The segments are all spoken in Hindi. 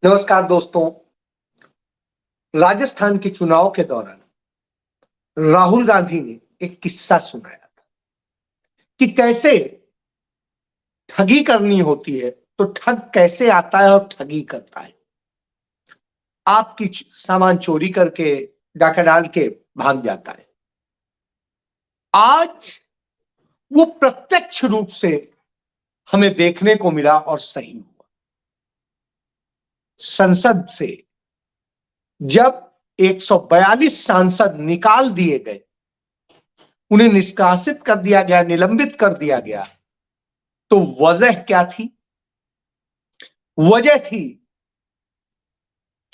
नमस्कार दोस्तों। राजस्थान के चुनाव के दौरान राहुल गांधी ने एक किस्सा सुनाया था कि कैसे ठगी करनी होती है तो ठग कैसे आता है और ठगी करता है। आपकी सामान चोरी करके डाका डाल के भाग जाता है। आज वो प्रत्यक्ष रूप से हमें देखने को मिला और सही हुआ। संसद से जब 142 सांसद निकाल दिए गए, उन्हें निष्कासित कर दिया गया, निलंबित कर दिया गया, तो वजह क्या थी? वजह थी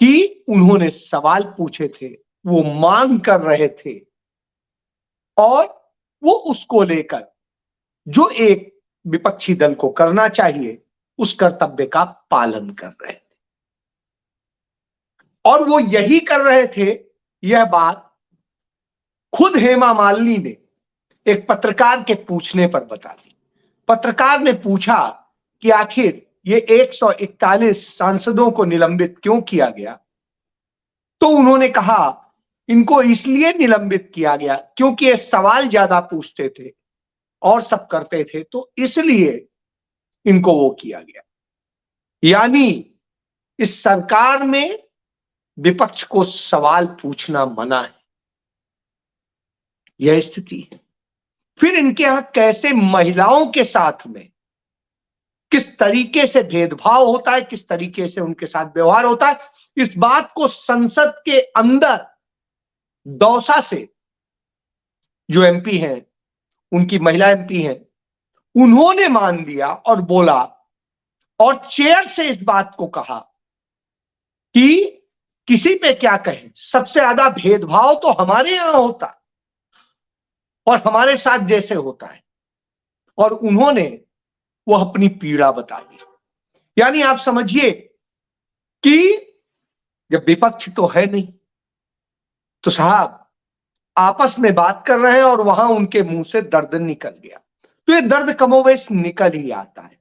कि उन्होंने सवाल पूछे थे, वो मांग कर रहे थे और वो उसको लेकर जो एक विपक्षी दल को करना चाहिए उस कर्तव्य का पालन कर रहे थे। और वो यही कर रहे थे, यह बात खुद हेमा मालिनी ने एक पत्रकार के पूछने पर बता दी। पत्रकार ने पूछा कि आखिर ये 141 सांसदों को निलंबित क्यों किया गया? तो उन्होंने कहा इनको इसलिए निलंबित किया गया क्योंकि ये सवाल ज्यादा पूछते थे और सब करते थे, तो इसलिए इनको वो किया गया। यानी इस सरकार में विपक्ष को सवाल पूछना मना है, यह स्थिति है। फिर इनके यहां कैसे महिलाओं के साथ में किस तरीके से भेदभाव होता है, किस तरीके से उनके साथ व्यवहार होता है, इस बात को संसद के अंदर दौसा से जो एमपी हैं, उनकी महिला एमपी हैं, उन्होंने मान लिया और बोला और चेयर से इस बात को कहा कि किसी पे क्या कहें, सबसे ज्यादा भेदभाव तो हमारे यहां होता और हमारे साथ जैसे होता है। और उन्होंने वो अपनी पीड़ा बता दी। यानी आप समझिए कि जब विपक्ष तो है नहीं, तो साहब आपस में बात कर रहे हैं और वहां उनके मुंह से दर्द निकल गया, तो ये दर्द कमोबेश निकल ही आता है।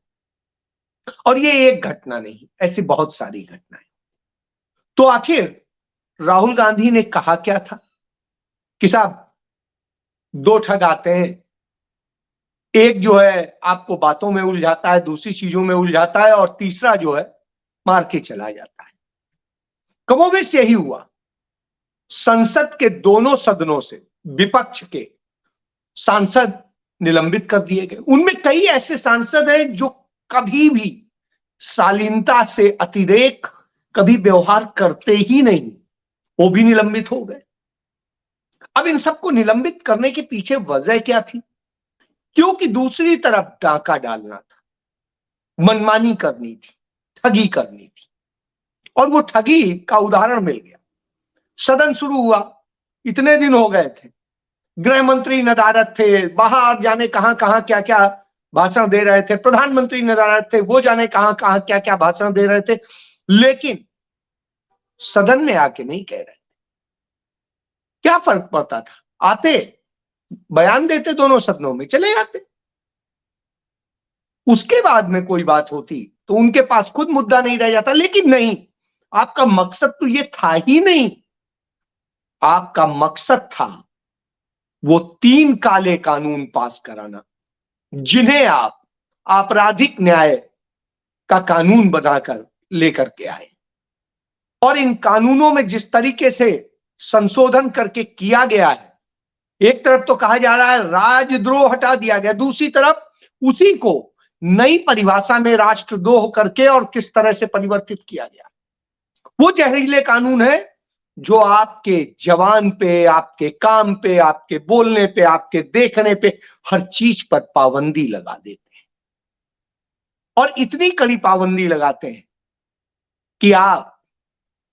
और ये एक घटना नहीं, ऐसी बहुत सारी घटनाएं। तो आखिर राहुल गांधी ने कहा क्या था कि साहब दो ठग आते हैं, एक जो है आपको बातों में उलझाता है, दूसरी चीजों में उलझाता है, और तीसरा जो है मार के चला जाता है। कमोबेश यही हुआ। संसद के दोनों सदनों से विपक्ष के सांसद निलंबित कर दिए गए। उनमें कई ऐसे सांसद हैं जो कभी भी शालीनता से अतिरेक कभी व्यवहार करते ही नहीं, वो भी निलंबित हो गए। अब इन सबको निलंबित करने के पीछे वजह क्या थी? क्योंकि दूसरी तरफ डाका डालना था, मनमानी करनी थी, ठगी करनी थी। और वो ठगी का उदाहरण मिल गया। सदन शुरू हुआ, इतने दिन हो गए थे, गृह मंत्री नदारद थे, बाहर जाने कहां कहां क्या क्या भाषण दे रहे थे, प्रधानमंत्री नदारद थे, वो जाने कहां कहां क्या क्या भाषण दे रहे थे, लेकिन सदन में आके नहीं कह रहे थे। क्या फर्क पड़ता था? आते, बयान देते, दोनों सदनों में चले जाते। उसके बाद में कोई बात होती तो उनके पास खुद मुद्दा नहीं रह जाता। लेकिन नहीं, आपका मकसद तो ये था ही नहीं। आपका मकसद था वो 3 काले कानून पास कराना, जिन्हें आप आपराधिक न्याय का कानून बनाकर लेकर के आए। और इन कानूनों में जिस तरीके से संशोधन करके किया गया है, एक तरफ तो कहा जा रहा है राजद्रोह हटा दिया गया, दूसरी तरफ उसी को नई परिभाषा में राष्ट्रद्रोह करके और किस तरह से परिवर्तित किया गया। वो जहरीले कानून है जो आपके जवान पे, आपके काम पे, आपके बोलने पे, आपके देखने पे, हर चीज पर पाबंदी लगा देते हैं। और इतनी कड़ी पाबंदी लगाते हैं कि आप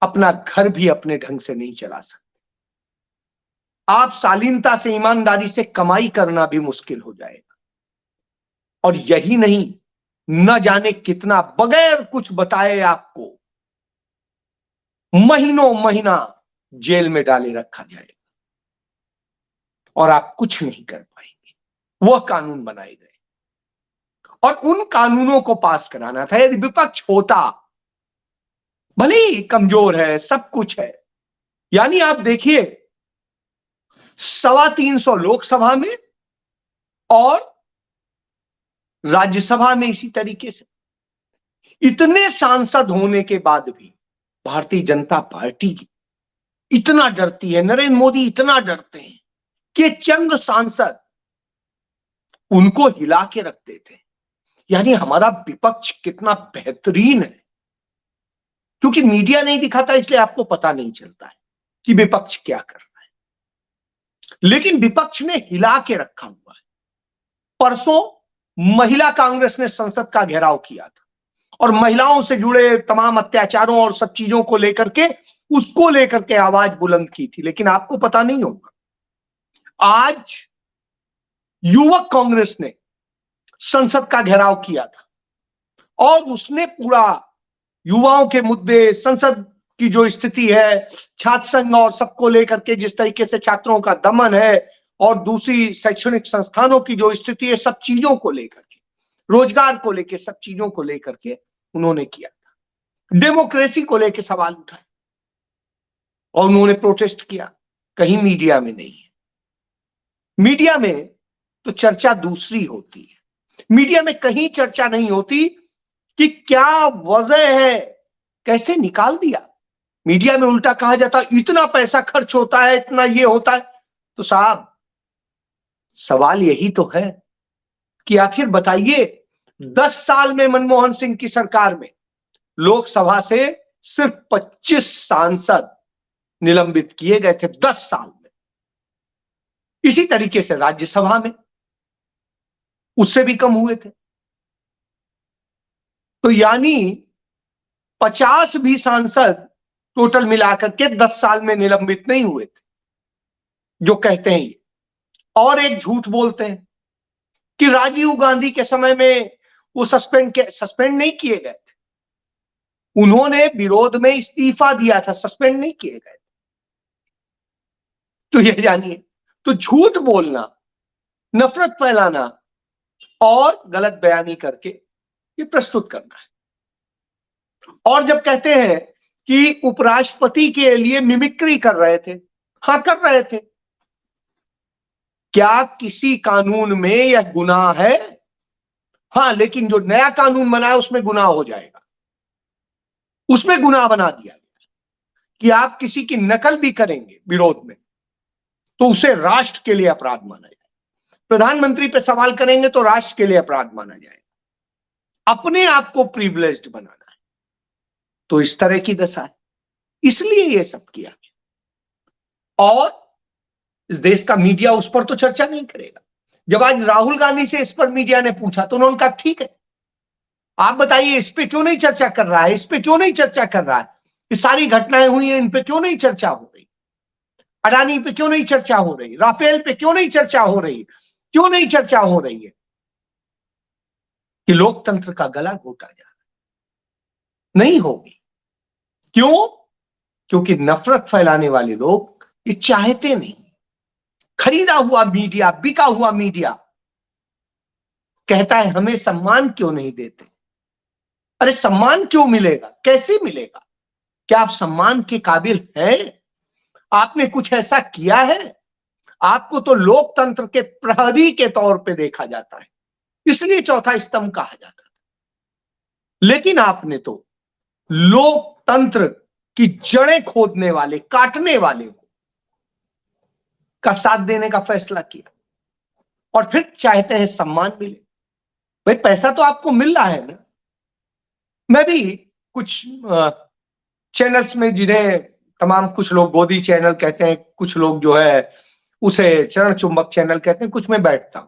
अपना घर भी अपने ढंग से नहीं चला सकते। आप शालीनता से, ईमानदारी से कमाई करना भी मुश्किल हो जाएगा। और यही नहीं, न जाने कितना बगैर कुछ बताए आपको महीनों महीना जेल में डाले रखा जाएगा और आप कुछ नहीं कर पाएंगे। वह कानून बनाए गए और उन कानूनों को पास कराना था। यदि विपक्ष होता भले ही कमजोर है, सब कुछ है। यानी आप देखिए 325 लोकसभा में और राज्यसभा में इसी तरीके से, इतने सांसद होने के बाद भी भारतीय जनता पार्टी इतना डरती है, नरेंद्र मोदी इतना डरते हैं कि चंद सांसद उनको हिला के रख देते हैं। यानी हमारा विपक्ष कितना बेहतरीन है, क्योंकि मीडिया नहीं दिखाता इसलिए आपको पता नहीं चलता है कि विपक्ष क्या कर रहा है, लेकिन विपक्ष ने हिला के रखा हुआ है। परसों महिला कांग्रेस ने संसद का घेराव किया था और महिलाओं से जुड़े तमाम अत्याचारों और सब चीजों को लेकर के, उसको लेकर के आवाज बुलंद की थी। लेकिन आपको पता नहीं होगा, आज युवक कांग्रेस ने संसद का घेराव किया था और उसने पूरा युवाओं के मुद्दे, संसद की जो स्थिति है, छात्र संघ और सबको लेकर के जिस तरीके से छात्रों का दमन है और दूसरी शैक्षणिक संस्थानों की जो स्थिति है, सब चीजों को लेकर के, रोजगार को लेकर, सब चीजों को लेकर के उन्होंने किया था। डेमोक्रेसी को लेकर सवाल उठाए और उन्होंने प्रोटेस्ट किया। कहीं मीडिया में नहीं है। मीडिया में तो चर्चा दूसरी होती है। मीडिया में कहीं चर्चा नहीं होती कि क्या वजह है, कैसे निकाल दिया। मीडिया में उल्टा कहा जाता इतना पैसा खर्च होता है, इतना ये होता है। तो साहब, सवाल यही तो है कि आखिर बताइए, 10 साल में मनमोहन सिंह की सरकार में लोकसभा से सिर्फ 25 सांसद निलंबित किए गए थे 10 साल में। इसी तरीके से राज्यसभा में उससे भी कम हुए थे। तो यानी 50 भी सांसद टोटल मिलाकर के 10 साल में निलंबित नहीं हुए थे, जो कहते हैं ये। और एक झूठ बोलते हैं कि राजीव गांधी के समय में वो सस्पेंड नहीं किए गए थे, उन्होंने विरोध में इस्तीफा दिया था, सस्पेंड नहीं किए गए। तो ये जानिए, तो झूठ बोलना, नफरत फैलाना और गलत बयानी करके ये प्रस्तुत करना है। और जब कहते हैं कि उपराष्ट्रपति के लिए मिमिक्री कर रहे थे, हाँ कर रहे थे। क्या किसी कानून में यह गुनाह है? हाँ, लेकिन जो नया कानून बना है उसमें गुनाह हो जाएगा। उसमें गुनाह बना दिया गया कि आप किसी की नकल भी करेंगे विरोध में तो उसे राष्ट्र के लिए अपराध माना जाएगा। प्रधानमंत्री पे सवाल करेंगे तो राष्ट्र के लिए अपराध माना जाएगा। अपने आप को प्रिविलेज्ड बनाना है। तो इस तरह की दशा है, इसलिए ये सब किया गया। और इस देश का मीडिया उस पर तो चर्चा नहीं करेगा। जब आज राहुल गांधी से इस पर मीडिया ने पूछा तो उन्होंने कहा ठीक है, आप बताइए इस पे क्यों नहीं चर्चा कर रहा है, इस पे क्यों नहीं चर्चा कर रहा है, ये सारी घटनाएं हुई हैं, इन पे क्यों नहीं चर्चा हो रही, अडानी पे क्यों नहीं चर्चा हो रही, राफेल पे क्यों नहीं चर्चा हो रही, क्यों नहीं चर्चा हो रही है? कि लोकतंत्र का गला घोटा जा रहा है। नहीं होगी। क्यों? क्योंकि नफरत फैलाने वाले लोग ये चाहते नहीं। खरीदा हुआ मीडिया, बिका हुआ मीडिया कहता है हमें सम्मान क्यों नहीं देते। अरे सम्मान क्यों मिलेगा, कैसे मिलेगा? क्या आप सम्मान के काबिल हैं? आपने कुछ ऐसा किया है? आपको तो लोकतंत्र के प्रहरी के तौर पे देखा जाता है, इसलिए चौथा स्तंभ कहा जाता था। लेकिन आपने तो लोकतंत्र की जड़ें खोदने वाले, काटने वाले का साथ देने का फैसला किया और फिर चाहते हैं सम्मान मिले। भाई पैसा तो आपको मिल रहा है ना। मैं भी कुछ चैनल्स में, जिन्हें तमाम कुछ लोग गोदी चैनल कहते हैं, कुछ लोग जो है उसे चरण चुंबक चैनल कहते हैं, कुछ में बैठता हूं।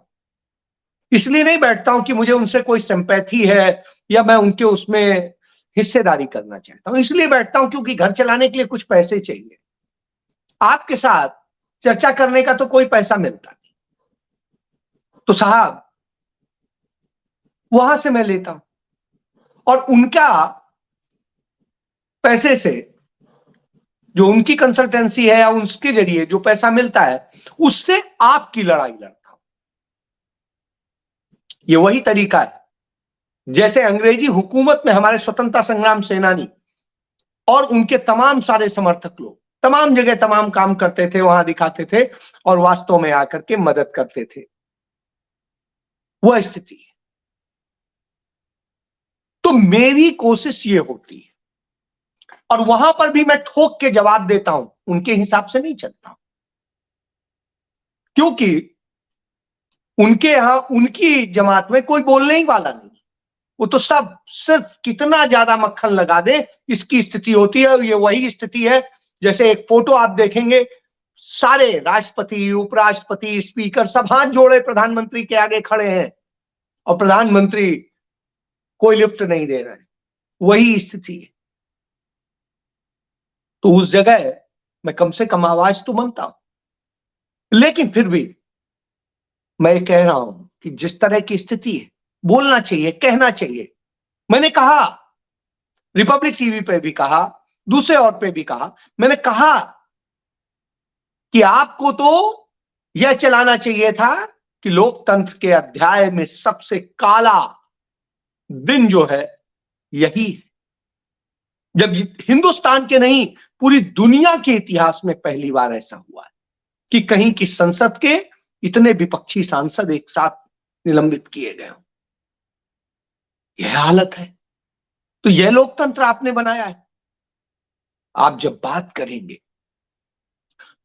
इसलिए नहीं बैठता हूं कि मुझे उनसे कोई सिंपैथी है या मैं उनके उसमें हिस्सेदारी करना चाहता हूं। इसलिए बैठता हूं क्योंकि घर चलाने के लिए कुछ पैसे चाहिए। आपके साथ चर्चा करने का तो कोई पैसा मिलता नहीं, तो साहब वहां से मैं लेता हूं और उनका पैसे से, जो उनकी कंसल्टेंसी है या उसके जरिए जो पैसा मिलता है, उससे आपकी लड़ाई लड़ता हूं। ये वही तरीका है जैसे अंग्रेजी हुकूमत में हमारे स्वतंत्रता संग्राम सेनानी और उनके तमाम सारे समर्थक लोग तमाम जगह तमाम काम करते थे, वहां दिखाते थे और वास्तव में आकर के मदद करते थे। वह स्थिति है। तो मेरी कोशिश ये होती है, और वहां पर भी मैं ठोक के जवाब देता हूं, उनके हिसाब से नहीं चलता हूं, क्योंकि उनके यहां उनकी जमात में कोई बोलने ही वाला नहीं। वो तो सब सिर्फ कितना ज्यादा मक्खन लगा दे, इसकी स्थिति होती है। ये वही स्थिति है जैसे एक फोटो आप देखेंगे, सारे राष्ट्रपति, उपराष्ट्रपति, स्पीकर सब हाथ जोड़े प्रधानमंत्री के आगे खड़े हैं और प्रधानमंत्री कोई लिफ्ट नहीं दे रहे हैं। वही स्थिति है। तो उस जगह मैं कम से कम आवाज तो बनता हूं, लेकिन फिर भी मैं कह रहा हूं कि जिस तरह की स्थिति है, बोलना चाहिए, कहना चाहिए। मैंने कहा, रिपब्लिक टीवी पे भी कहा, दूसरे और पे भी कहा, मैंने कहा कि आपको तो यह चलाना चाहिए था कि लोकतंत्र के अध्याय में सबसे काला दिन जो है यही है, जब हिंदुस्तान के नहीं पूरी दुनिया के इतिहास में पहली बार ऐसा हुआ है कि कहीं की संसद के इतने विपक्षी सांसद एक साथ निलंबित किए गए हों। यह हालत है। तो यह लोकतंत्र आपने बनाया है। आप जब बात करेंगे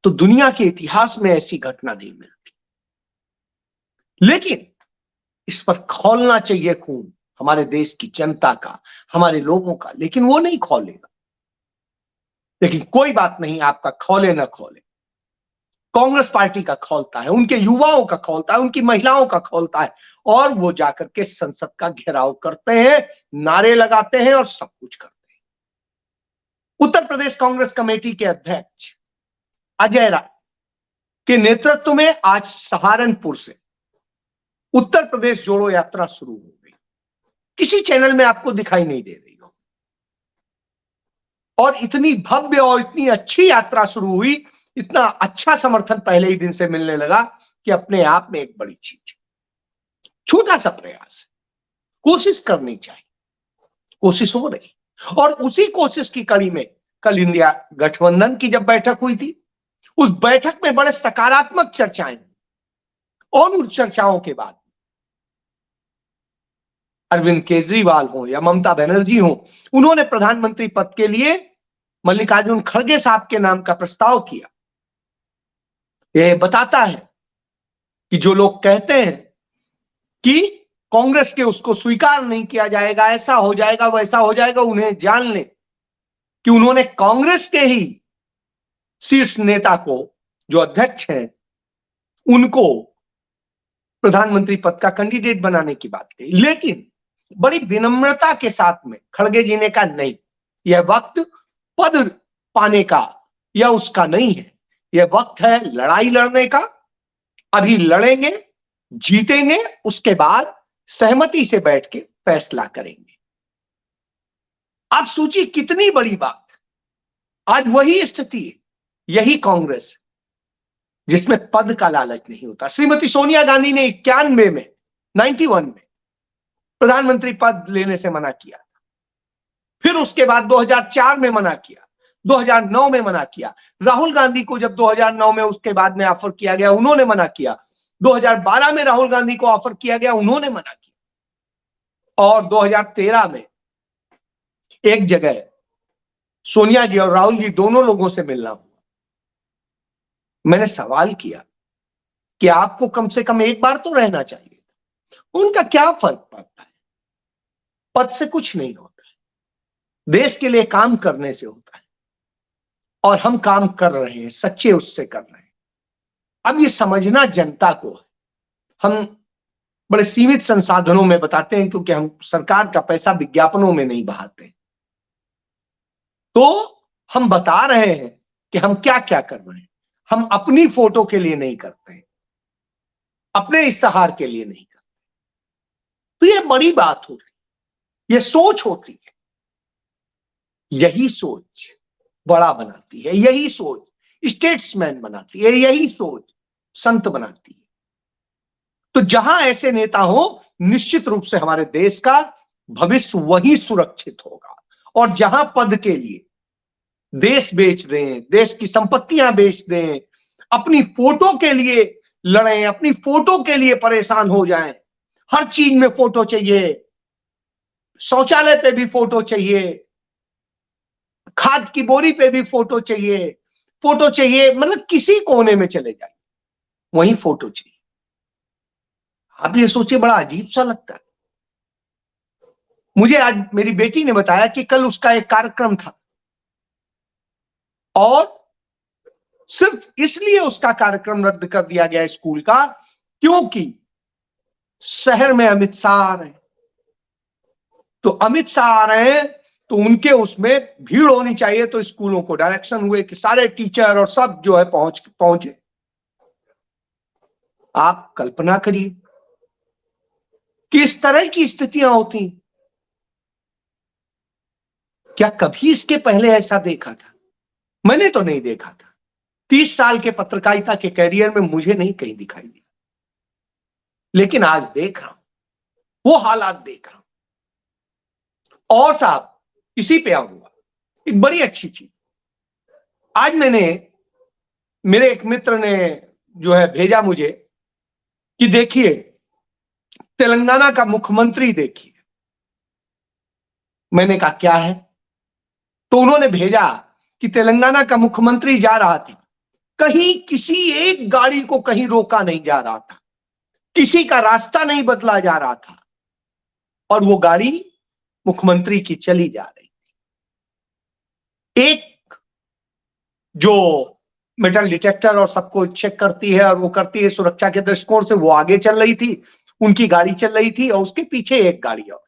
तो दुनिया के इतिहास में ऐसी घटना नहीं मिलती, लेकिन इस पर खौलना चाहिए खून हमारे देश की जनता का, हमारे लोगों का, लेकिन वो नहीं खौलेगा। लेकिन कोई बात नहीं, आपका खौले ना खौले, कांग्रेस पार्टी का खौलता है, उनके युवाओं का खौलता है, उनकी महिलाओं का खौलता है, और वो जाकर के संसद का घेराव करते हैं, नारे लगाते हैं और सब कुछ करते हैं। उत्तर प्रदेश कांग्रेस कमेटी के अध्यक्ष अजय राय के नेतृत्व में आज सहारनपुर से उत्तर प्रदेश जोड़ो यात्रा शुरू हो गई। किसी चैनल में आपको दिखाई नहीं दे रही हो, और इतनी भव्य और इतनी अच्छी यात्रा शुरू हुई, इतना अच्छा समर्थन पहले ही दिन से मिलने लगा कि अपने आप में एक बड़ी चीज। छोटा सा प्रयास, कोशिश करनी चाहिए, कोशिश हो रही। और उसी कोशिश की कड़ी में कल इंडिया गठबंधन की जब बैठक हुई थी, उस बैठक में बड़े सकारात्मक चर्चाएं, और उन चर्चाओं के बाद अरविंद केजरीवाल हो या ममता बनर्जी हो, उन्होंने प्रधानमंत्री पद के लिए मल्लिकार्जुन खड़गे साहब के नाम का प्रस्ताव किया। यह बताता है कि जो लोग कहते हैं कि कांग्रेस के उसको स्वीकार नहीं किया जाएगा, ऐसा हो जाएगा, वैसा हो जाएगा, उन्हें जान लें कि उन्होंने कांग्रेस के ही शीर्ष नेता को, जो अध्यक्ष हैं, उनको प्रधानमंत्री पद का कैंडिडेट बनाने की बात कही, लेकिन बड़ी विनम्रता के साथ में खड़गे जी ने कहा नहीं, यह वक्त पद पाने का या उसका नहीं है, यह वक्त है लड़ाई लड़ने का। अभी लड़ेंगे, जीतेंगे, उसके बाद सहमति से बैठ के फैसला करेंगे। आप सोचिए कितनी बड़ी बात। आज वही स्थिति है, यही कांग्रेस जिसमें पद का लालच नहीं होता। श्रीमती सोनिया गांधी ने 91 में 91 में प्रधानमंत्री पद लेने से मना किया, फिर उसके बाद 2004 में मना किया, 2009 में मना किया। राहुल गांधी को जब 2009 में उसके बाद में ऑफर किया गया, उन्होंने मना किया। 2012 में राहुल गांधी को ऑफर किया गया, उन्होंने मना किया। और 2013 में एक जगह सोनिया जी और राहुल जी दोनों लोगों से मिलना हुआ। मैंने सवाल किया कि आपको कम से कम एक बार तो रहना चाहिए। उनका क्या फर्क पड़ता है, पद से कुछ नहीं होता है, देश के लिए काम करने से होता है, और हम काम कर रहे हैं, सच्चे उससे कर रहे हैं। अब ये समझना जनता को है। हम बड़े सीमित संसाधनों में बताते हैं, क्योंकि हम सरकार का पैसा विज्ञापनों में नहीं बहाते, तो हम बता रहे हैं कि हम क्या क्या कर रहे हैं। हम अपनी फोटो के लिए नहीं करते हैं, अपने इश्तेहार के लिए नहीं करते। तो ये बड़ी बात होती है, ये सोच होती है। यही सोच बड़ा बनाती है, यही सोच स्टेट्समैन बनाती है, यही सोच संत बनाती है। तो जहां ऐसे नेता हो, निश्चित रूप से हमारे देश का भविष्य वही सुरक्षित होगा। और जहां पद के लिए देश बेच दें, देश की संपत्तियां बेच दें, अपनी फोटो के लिए लड़ें, अपनी फोटो के लिए परेशान हो जाएं, हर चीज में फोटो चाहिए, शौचालय पे भी फोटो चाहिए, खाद की बोरी पे भी फोटो चाहिए, फोटो चाहिए, मतलब किसी कोने में चले जाए वहीं फोटो चाहिए। आप ये सोचिए, बड़ा अजीब सा लगता है। मुझे आज मेरी बेटी ने बताया कि कल उसका एक कार्यक्रम था और सिर्फ इसलिए उसका कार्यक्रम रद्द कर दिया गया स्कूल का क्योंकि शहर में अमित शाह आ रहे हैं। तो अमित शाह आ रहे हैं तो उनके उसमें भीड़ होनी चाहिए, तो स्कूलों को डायरेक्शन हुए कि सारे टीचर और सब जो है पहुंचे। आप कल्पना करिए कि इस तरह की स्थितियां होती। क्या कभी इसके पहले ऐसा देखा था? मैंने तो नहीं देखा था। 30 साल के पत्रकारिता के कैरियर में मुझे नहीं कहीं दिखाई दिया, लेकिन आज देख रहा हूं, वो हालात देख रहा हूं। और साहब, इसी पे आऊंगा, एक बड़ी अच्छी चीज आज मेरे एक मित्र ने जो है भेजा मुझे कि देखिए तेलंगाना का मुख्यमंत्री देखिए। मैंने कहा क्या है? तो उन्होंने भेजा कि तेलंगाना का मुख्यमंत्री जा रहा था, कहीं किसी एक गाड़ी को कहीं रोका नहीं जा रहा था, किसी का रास्ता नहीं बदला जा रहा था, और वो गाड़ी मुख्यमंत्री की चली जा रही थी। एक जो मेटल डिटेक्टर और सबको चेक करती है और वो करती है सुरक्षा के दृष्टिकोण से, वो आगे चल रही थी, उनकी गाड़ी चल रही थी और उसके पीछे एक गाड़ी और,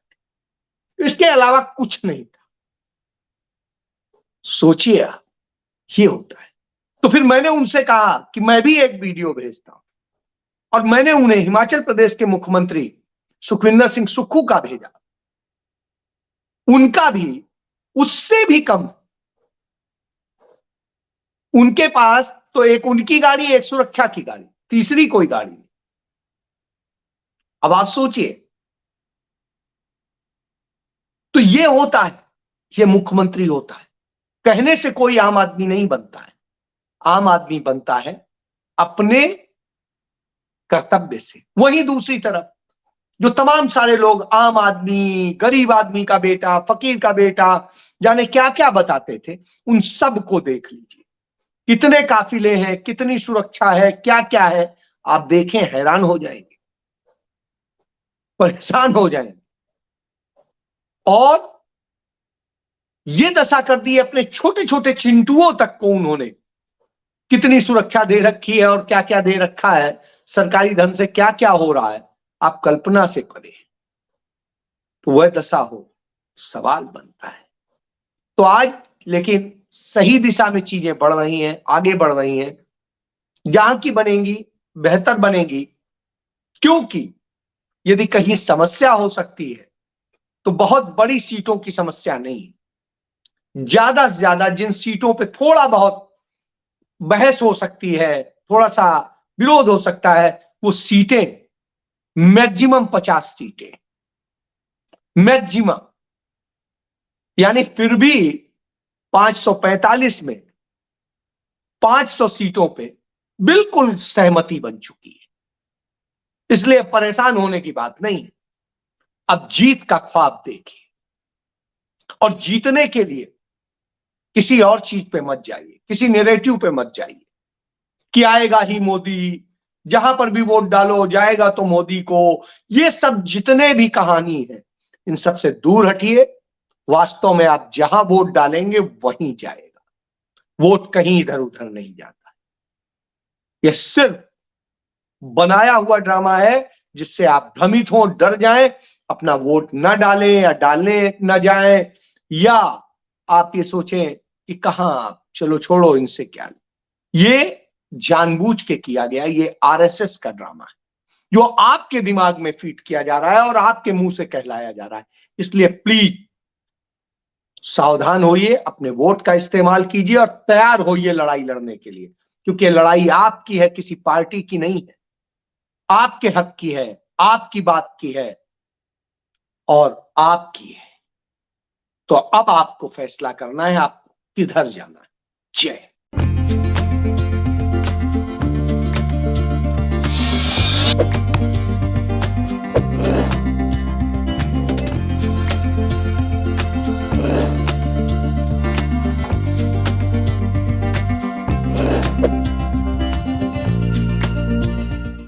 इसके अलावा कुछ नहीं था। सोचिए आप, ये होता है। तो फिर मैंने उनसे कहा कि मैं भी एक वीडियो भेजता हूं, और मैंने उन्हें हिमाचल प्रदेश के मुख्यमंत्री सुखविंदर सिंह सुक्खू का भेजा। उनका भी उससे भी कम, उनके पास तो एक उनकी गाड़ी, एक सुरक्षा की गाड़ी, तीसरी कोई गाड़ी नहीं। अब आप सोचिए, तो ये होता है, ये मुख्यमंत्री होता है। कहने से कोई आम आदमी नहीं बनता है, आम आदमी बनता है अपने कर्तव्य से। वहीं दूसरी तरफ जो तमाम सारे लोग आम आदमी, गरीब आदमी का बेटा, फकीर का बेटा, जाने क्या क्या बताते थे, उन सब को देख लीजिए, कितने काफिले हैं, कितनी सुरक्षा है, क्या क्या है। आप देखें, हैरान हो जाएंगे, परेशान हो जाएंगे। और ये दशा कर दी अपने छोटे छोटे चिंटुओं तक को, उन्होंने कितनी सुरक्षा दे रखी है और क्या क्या दे रखा है, सरकारी धन से क्या क्या हो रहा है, आप कल्पना से करें। तो वह दशा हो, सवाल बनता है। तो आज लेकिन सही दिशा में चीजें बढ़ रही हैं, आगे बढ़ रही हैं, जहां की बनेंगी बेहतर बनेगी। क्योंकि यदि कहीं समस्या हो सकती है तो बहुत बड़ी सीटों की समस्या नहीं, ज्यादा से ज्यादा जिन सीटों पे थोड़ा बहुत बहस हो सकती है, थोड़ा सा विरोध हो सकता है, वो सीटें मैक्सिमम 50 सीटें, मैक्सिमम। यानी फिर भी 545 में 500 सीटों पे बिल्कुल सहमति बन चुकी है। इसलिए परेशान होने की बात नहीं। अब जीत का ख्वाब देखिए, और जीतने के लिए किसी और चीज पे मत जाइए, किसी नैरेटिव पे मत जाइए कि आएगा ही मोदी, जहां पर भी वोट डालो जाएगा तो मोदी को। ये सब जितने भी कहानी है, इन सब से दूर हटिए। वास्तव में आप जहां वोट डालेंगे वहीं जाएगा, वोट कहीं इधर उधर नहीं जाता। यह सिर्फ बनाया हुआ ड्रामा है जिससे आप भ्रमित हो, डर जाएं, अपना वोट ना डालें या डालने ना जाएं, या आप ये सोचें कि कहां, चलो छोड़ो इनसे क्या। ये जानबूझ के किया गया, ये आरएसएस का ड्रामा है जो आपके दिमाग में फीड किया जा रहा है और आपके मुंह से कहलाया जा रहा है। इसलिए प्लीज सावधान होइए, अपने वोट का इस्तेमाल कीजिए और तैयार होइए लड़ाई लड़ने के लिए, क्योंकि लड़ाई आपकी है, किसी पार्टी की नहीं है, आपके हक की है, आपकी बात की है और आपकी है। तो अब आपको फैसला करना है, आपको किधर जाना है। जय